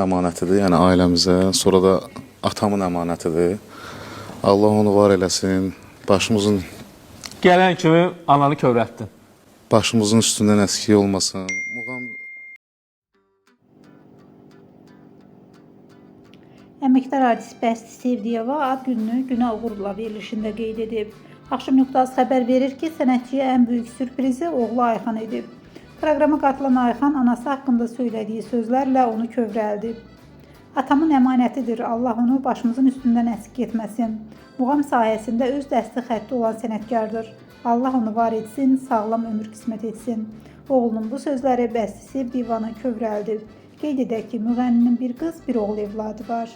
Əmanətidir, yəni ailəmizə, sonra da atamın əmanətidir. Allah onu var eləsin, Gələn kimi ananı kövrətdin. başımızın üstündən əskik olmasın. Muğam Əməkdar artist Bəsti Sevdiyeva ad gününü Günə Uğurla verilişində qeyd edib. Axşam Nöqtəsi xəbər verir ki, sənətçiyə ən böyük sürprizi oğlu Ayxan edib. Proqrama qatılan Ayxan anası haqqında söylədiyi sözlərlə onu kövrəldib. Atamın əmanətidir, Allah onu başımızın üstündən əskik etməsin. Muğam sahəsində öz dəsti xətti olan sənətkardır. Allah onu var etsin, sağlam ömür qismət etsin. Oğlunun bu sözləri Bəsti Sevdiyevanı kövrəldib. Qeyd edək ki, müğənninin bir qız, bir oğul evladı var.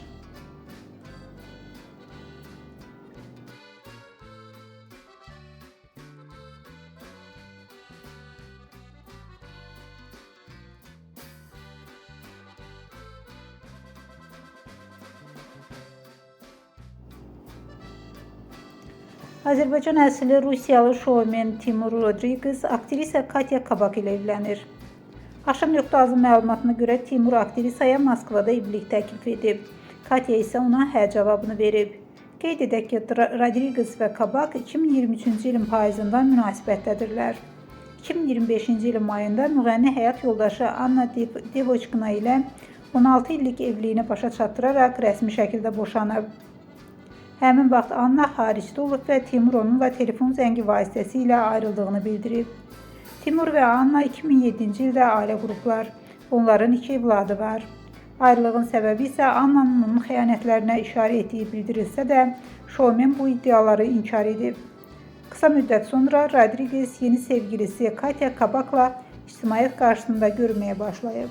Azərbaycan əsilli Rusiyalı şoumen Timur Rodriqez aktrisa Katya Kabak ilə evlənir. Axşam Nöqtəsi məlumatına görə Timur aktrisaya Moskvada evlilik təklif edib. Katya isə ona hə cavabını verib. Qeyd edək ki, Rodriqez və Kabak 2023-cü ilin payızından münasibətdədirlər. 2025-ci ilin mayında müğənni həyat yoldaşı Anna Devochkina ilə 16 illik evliliyini başa çatdıraraq rəsmi şəkildə boşanıb. Həmin vaxt Anna xaricdə olub və Timur onunla telefon zəngi vasitəsilə ayrıldığını bildirib. Timur və Anna 2007-ci ildə ailə qurublar. Onların 2 evladı var. Ayrılığın səbəbi isə Annanın onun xəyanətlərinə işarə etdiyi bildirilsə də, şoumen bu iddiaları inkar edib. Qısa müddət sonra Rodriqez yeni sevgilisi Katya Kabakla ictimaiyyət qarşısında görməyə başlayıb.